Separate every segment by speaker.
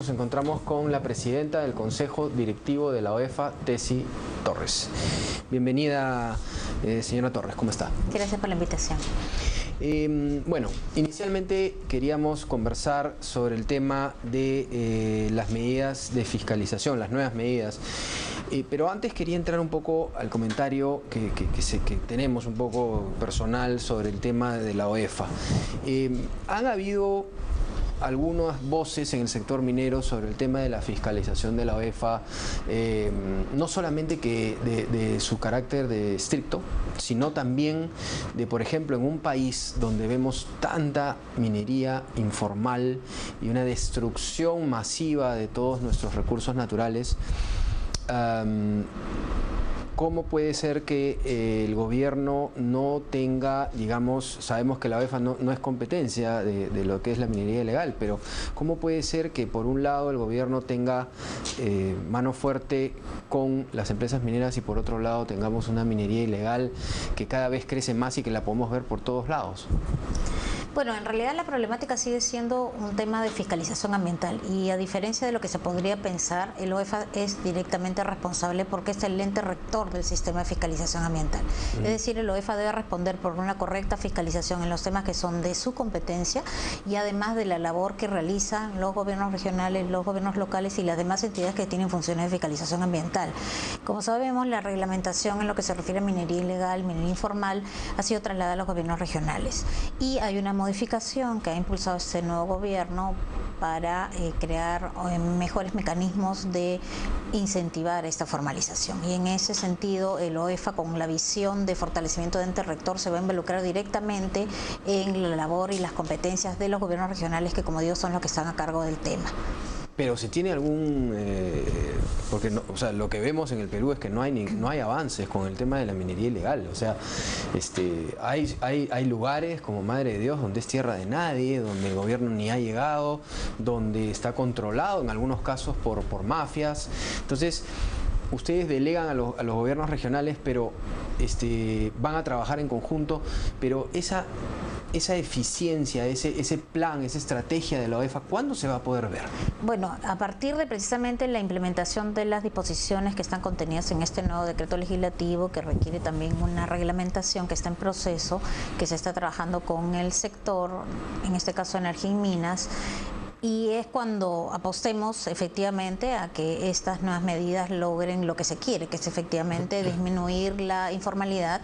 Speaker 1: Nos encontramos con la presidenta del Consejo Directivo de la OEFA, Tessy Torres. Bienvenida, señora Torres, ¿cómo está?
Speaker 2: Gracias por la invitación.
Speaker 1: Bueno, inicialmente queríamos conversar sobre el tema de las medidas de fiscalización, las nuevas medidas. Pero antes quería entrar un poco al comentario que tenemos un poco personal sobre el tema de la OEFA. Han habido algunas voces en el sector minero sobre el tema de la fiscalización de la OEFA, no solamente de su carácter de estricto, sino también de, por ejemplo, en un país donde vemos tanta minería informal y una destrucción masiva de todos nuestros recursos naturales, ¿cómo puede ser que el gobierno no tenga, digamos, sabemos que la OEFA no es competencia de lo que es la minería ilegal, pero cómo puede ser que por un lado el gobierno tenga mano fuerte con las empresas mineras y por otro lado tengamos una minería ilegal que cada vez crece más y que la podemos ver por todos lados?
Speaker 2: Bueno, en realidad la problemática sigue siendo un tema de fiscalización ambiental y a diferencia de lo que se podría pensar, el OEFA es directamente responsable porque es el ente rector del sistema de fiscalización ambiental. Es decir, el OEFA debe responder por una correcta fiscalización en los temas que son de su competencia y además de la labor que realizan los gobiernos regionales, los gobiernos locales y las demás entidades que tienen funciones de fiscalización ambiental. Como sabemos, la reglamentación en lo que se refiere a minería ilegal, minería informal, ha sido trasladada a los gobiernos regionales y hay una modificación que ha impulsado este nuevo gobierno para crear mejores mecanismos de incentivar esta formalización. Y en ese sentido, el OEFA, con la visión de fortalecimiento de ente rector, se va a involucrar directamente en la labor y las competencias de los gobiernos regionales, que, como digo, son los que están a cargo del tema.
Speaker 1: Pero si tiene algún, porque no, o sea, lo que vemos en el Perú es que no hay avances con el tema de la minería ilegal. O sea, hay lugares como Madre de Dios donde es tierra de nadie, donde el gobierno ni ha llegado, donde está controlado en algunos casos por mafias. Entonces, ustedes delegan a los gobiernos regionales, pero van a trabajar en conjunto, pero esa eficiencia, ese plan, esa estrategia de la OEFA, ¿cuándo se va a poder ver?
Speaker 2: Bueno, a partir de precisamente la implementación de las disposiciones que están contenidas en este nuevo decreto legislativo, que requiere también una reglamentación que está en proceso, que se está trabajando con el sector, en este caso Energía y Minas, y es cuando apostemos efectivamente a que estas nuevas medidas logren lo que se quiere, que es efectivamente disminuir la informalidad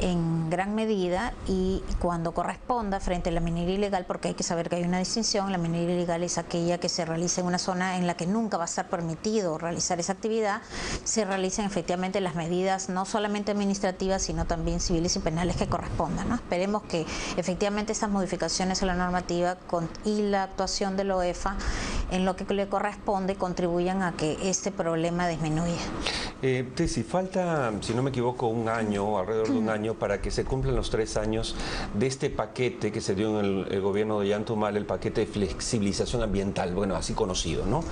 Speaker 2: en gran medida y cuando corresponda frente a la minería ilegal, porque hay que saber que hay una distinción. La minería ilegal es aquella que se realiza en una zona en la que nunca va a estar permitido realizar esa actividad. Se realizan efectivamente las medidas no solamente administrativas, sino también civiles y penales que correspondan, ¿no? Esperemos que efectivamente estas modificaciones a la normativa y la actuación de la OEFA en lo que le corresponde contribuyan a que este problema disminuya.
Speaker 3: Tessy, falta, si no me equivoco, un año, alrededor de un año, para que se cumplan los 3 años de este paquete que se dio en el gobierno de Ollanta Humala, el paquete de flexibilización ambiental, bueno, así conocido, ¿no?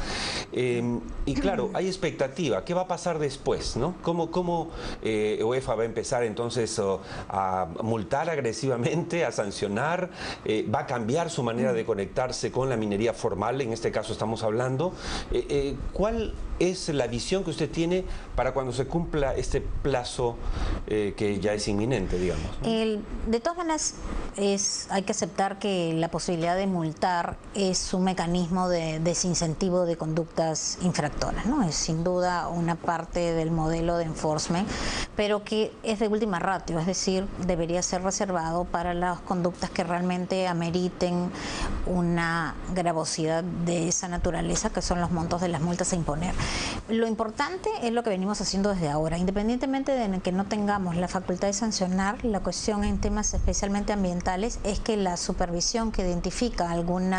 Speaker 3: Y claro, hay expectativa. ¿Qué va a pasar después, no? ¿Cómo OEFA va a empezar entonces a multar agresivamente, a sancionar? ¿Va a cambiar su manera de conectarse con la minería formal? En este caso estamos hablando. ¿Cuál es la visión que usted tiene para cuando se cumpla este plazo que ya es inminente, digamos, ¿no?
Speaker 2: De todas maneras, hay que aceptar que la posibilidad de multar es un mecanismo de desincentivo de conductas infractoras, ¿no? Es sin duda una parte del modelo de enforcement, pero que es de última ratio, es decir, debería ser reservado para las conductas que realmente ameriten una gravosidad de esa naturaleza, que son los montos de las multas a imponer. Lo importante es lo que venimos haciendo desde ahora, independientemente de que no tengamos la facultad de sancionar. La cuestión en temas especialmente ambientales es que la supervisión que identifica algún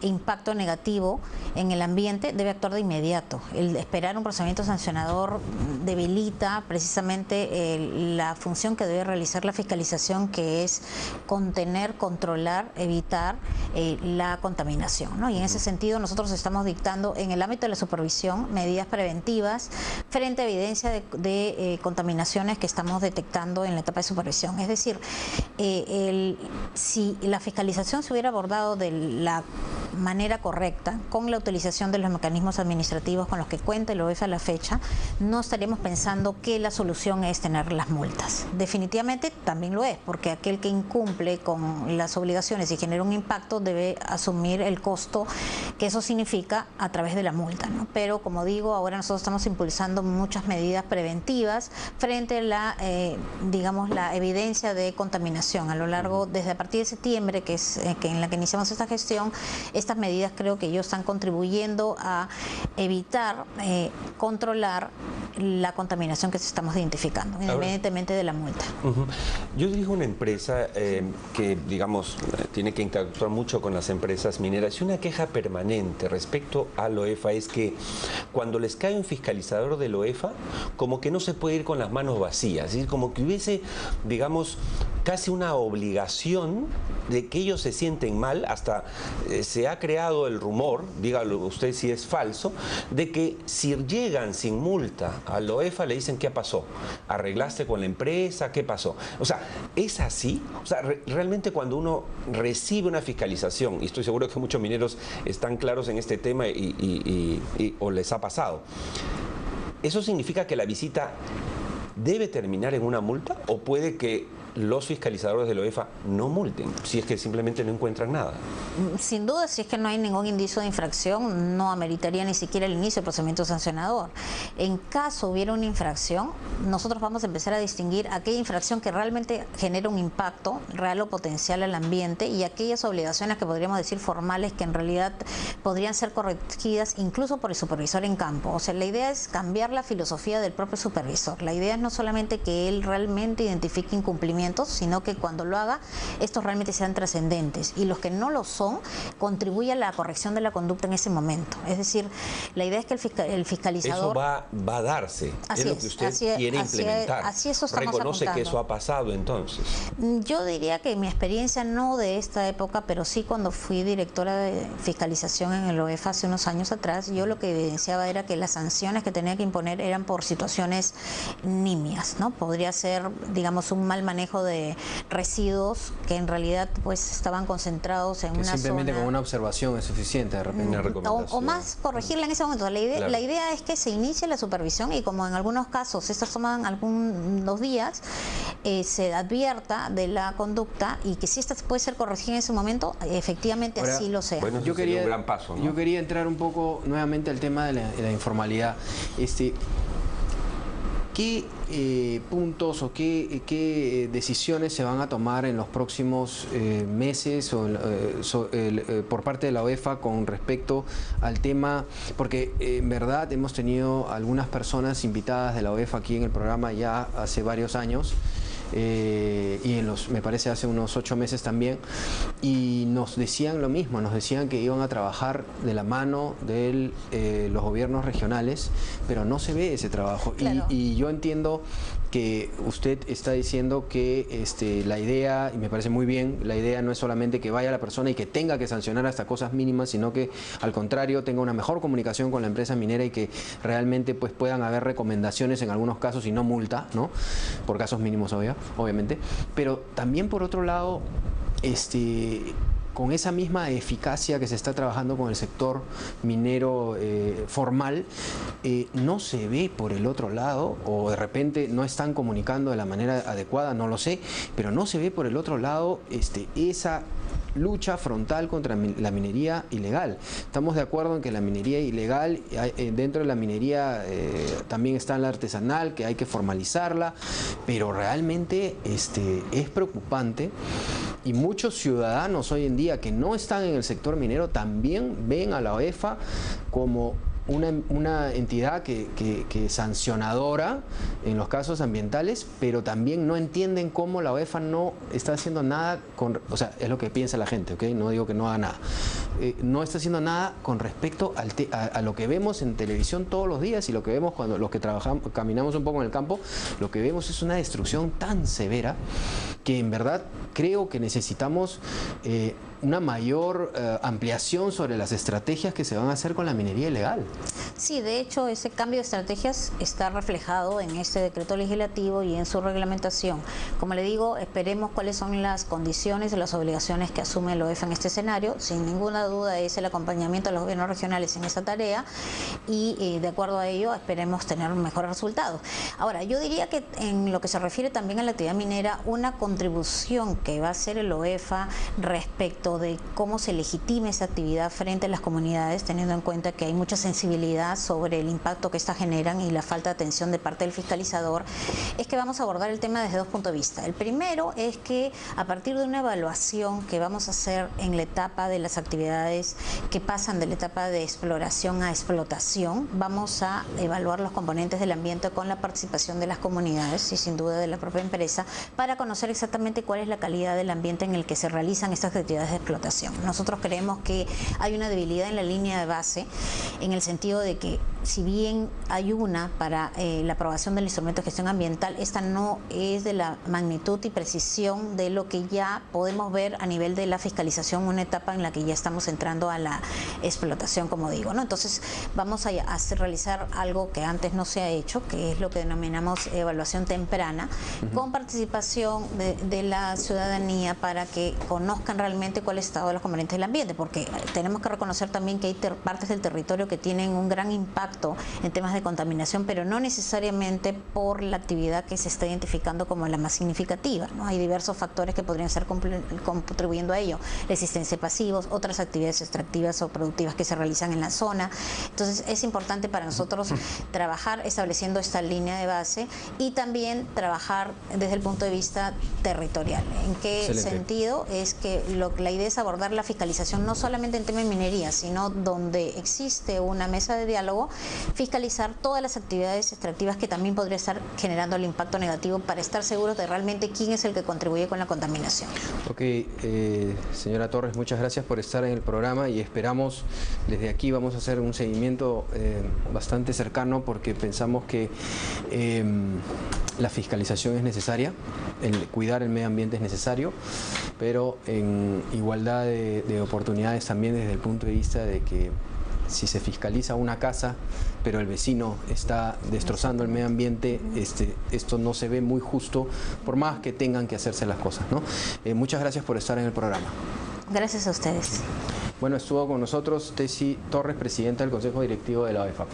Speaker 2: impacto negativo en el ambiente debe actuar de inmediato. El esperar un procedimiento sancionador debilita precisamente la función que debe realizar la fiscalización, que es contener, controlar, evitar la contaminación, ¿no? Y en ese sentido nosotros estamos dictando en el ámbito de la supervisión medidas preventivas frente a evidencia de contaminaciones que estamos detectando en la etapa de supervisión. Es decir, si la fiscalización se hubiera abordado de la manera correcta, con la utilización de los mecanismos administrativos con los que cuenta el OEFA a la fecha, no estaríamos pensando que la solución es tener las multas. Definitivamente también lo es, porque aquel que incumple con las obligaciones y genera un impacto debe asumir el costo que eso significa a través de la multa, ¿no? Pero como digo, ahora nosotros estamos impulsando muchas medidas preventivas frente a la, digamos, la evidencia de contaminación a lo largo, desde a partir de septiembre, que es en la que iniciamos esta gestión. Estas medidas creo que ellos están contribuyendo a evitar, controlar la contaminación que estamos identificando, independientemente de la multa.
Speaker 3: Yo dirijo una empresa que, digamos, tiene que interactuar mucho con las empresas mineras, y una queja permanente respecto al OEFA es que cuando les cae un fiscalizador del OEFA, como que no se puede ir con las manos vacías, es decir, como que hubiese, digamos, casi una obligación de que ellos se sienten mal. Hasta se ha creado el rumor, dígalo usted si es falso, de que si llegan sin multa al OEFA le dicen: ¿qué pasó? ¿Arreglaste con la empresa? ¿Qué pasó? O sea, ¿es así? O sea, realmente cuando uno recibe una fiscalización, y estoy seguro que muchos mineros están claros en este tema o les ha pasado, ¿eso significa que la visita debe terminar en una multa, o puede que los fiscalizadores del OEFA no multen si es que simplemente no encuentran nada?
Speaker 2: Sin duda, si es que no hay ningún indicio de infracción, no ameritaría ni siquiera el inicio del procedimiento sancionador. En caso hubiera una infracción, nosotros vamos a empezar a distinguir aquella infracción que realmente genera un impacto real o potencial al ambiente, y aquellas obligaciones que podríamos decir formales, que en realidad podrían ser corregidas incluso por el supervisor en campo. O sea, la idea es cambiar la filosofía del propio supervisor. La idea es no solamente que él realmente identifique incumplimientos, sino que cuando lo haga, estos realmente sean trascendentes, y los que no lo son, contribuya a la corrección de la conducta en ese momento. Es decir, la idea es que el fiscalizador...
Speaker 3: Eso va a darse, es lo que usted quiere implementar.
Speaker 2: Así eso estamos
Speaker 3: ¿Reconoce
Speaker 2: apuntando.
Speaker 3: que eso ha pasado entonces?
Speaker 2: Yo diría que mi experiencia, no de esta época, pero sí cuando fui directora de fiscalización en el OEFA hace unos años atrás, yo lo que evidenciaba era que las sanciones que tenía que imponer eran por situaciones nimias, ¿no? Podría ser, digamos, un mal manejo de residuos que en realidad pues estaban concentrados en
Speaker 1: que
Speaker 2: una
Speaker 1: simplemente
Speaker 2: zona,
Speaker 1: con una observación es suficiente de repente.
Speaker 2: o más corregirla en ese momento. La idea es que se inicie la supervisión, y como en algunos casos estas toman algunos días, se advierta de la conducta, y que si esta puede ser corregida en ese momento, efectivamente ahora, así lo sea.
Speaker 3: Bueno, yo quería un gran paso, ¿no?
Speaker 1: Yo quería entrar un poco nuevamente al tema de la informalidad. ¿Qué puntos o qué decisiones se van a tomar en los próximos meses por parte de la OEFA con respecto al tema? Porque en verdad hemos tenido algunas personas invitadas de la OEFA aquí en el programa ya hace varios años, y me parece hace unos 8 meses también, y nos decían lo mismo, nos decían que iban a trabajar de la mano de los gobiernos regionales, pero no se ve ese trabajo. Claro. Y yo entiendo que usted está diciendo que la idea, y me parece muy bien, la idea no es solamente que vaya la persona y que tenga que sancionar hasta cosas mínimas, sino que al contrario tenga una mejor comunicación con la empresa minera, y que realmente pues puedan haber recomendaciones en algunos casos y no multa, ¿no? Por casos mínimos, obviamente. Pero también, por otro lado, con esa misma eficacia que se está trabajando con el sector minero formal, no se ve por el otro lado, o de repente no están comunicando de la manera adecuada, no lo sé, pero no se ve por el otro lado esa lucha frontal contra la minería ilegal. Estamos de acuerdo en que la minería ilegal, dentro de la minería también está la artesanal, que hay que formalizarla, pero realmente es preocupante, y muchos ciudadanos hoy en día que no están en el sector minero también ven a la OEFA como una entidad que sancionadora en los casos ambientales, pero también no entienden cómo la OEFA no está haciendo nada o sea, es lo que piensa la gente, ¿ok? No digo que no haga nada. No está haciendo nada con respecto a lo que vemos en televisión todos los días, y lo que vemos cuando los que trabajamos, caminamos un poco en el campo, lo que vemos es una destrucción tan severa que en verdad creo que necesitamos una mayor ampliación sobre las estrategias que se van a hacer con la minería ilegal.
Speaker 2: Sí, de hecho, ese cambio de estrategias está reflejado en este decreto legislativo y en su reglamentación. Como le digo, esperemos cuáles son las condiciones y las obligaciones que asume el OEF en este escenario. Sin ninguna duda es el acompañamiento de los gobiernos regionales en esta tarea y de acuerdo a ello esperemos tener mejores resultados. Ahora, yo diría que en lo que se refiere también a la actividad minera, una contribución que va a hacer el OEFA respecto de cómo se legitime esa actividad frente a las comunidades, teniendo en cuenta que hay mucha sensibilidad sobre el impacto que estas generan y la falta de atención de parte del fiscalizador, es que vamos a abordar el tema desde dos puntos de vista. El primero es que a partir de una evaluación que vamos a hacer en la etapa de las actividades que pasan de la etapa de exploración a explotación, vamos a evaluar los componentes del ambiente con la participación de las comunidades y sin duda de la propia empresa para conocer exactamente cuál es la calidad del ambiente en el que se realizan estas actividades de explotación. Nosotros creemos que hay una debilidad en la línea de base en el sentido de que si bien hay una para la aprobación del instrumento de gestión ambiental, esta no es de la magnitud y precisión de lo que ya podemos ver a nivel de la fiscalización, una etapa en la que ya estamos entrando a la explotación, como digo, ¿no? Entonces vamos a realizar algo que antes no se ha hecho, que es lo que denominamos evaluación temprana, con participación de la ciudadanía para que conozcan realmente cuál es el estado de los componentes del ambiente, porque tenemos que reconocer también que hay partes del territorio que tienen un gran impacto en temas de contaminación, pero no necesariamente por la actividad que se está identificando como la más significativa, ¿no? Hay diversos factores que podrían estar contribuyendo a ello, la existencia de pasivos, otras actividades extractivas o productivas que se realizan en la zona. Entonces es importante para nosotros trabajar estableciendo esta línea de base y también trabajar desde el punto de vista territorial. ¿En qué
Speaker 1: Excelente.
Speaker 2: sentido? Es que la idea es abordar la fiscalización no solamente en temas de minería, sino donde existe una mesa de diálogo, fiscalizar todas las actividades extractivas que también podría estar generando el impacto negativo para estar seguros de realmente quién es el que contribuye con la contaminación.
Speaker 1: Ok, señora Torres, muchas gracias por estar en el programa y esperamos, desde aquí vamos a hacer un seguimiento bastante cercano porque pensamos que la fiscalización es necesaria, el cuidar el medio ambiente es necesario, pero en igualdad de oportunidades también desde el punto de vista de que si se fiscaliza una casa, pero el vecino está destrozando el medio ambiente, esto no se ve muy justo, por más que tengan que hacerse las cosas, ¿no? Muchas gracias por estar en el programa.
Speaker 2: Gracias a ustedes.
Speaker 1: Bueno, estuvo con nosotros Tessy Torres, presidenta del Consejo Directivo de la OEFA.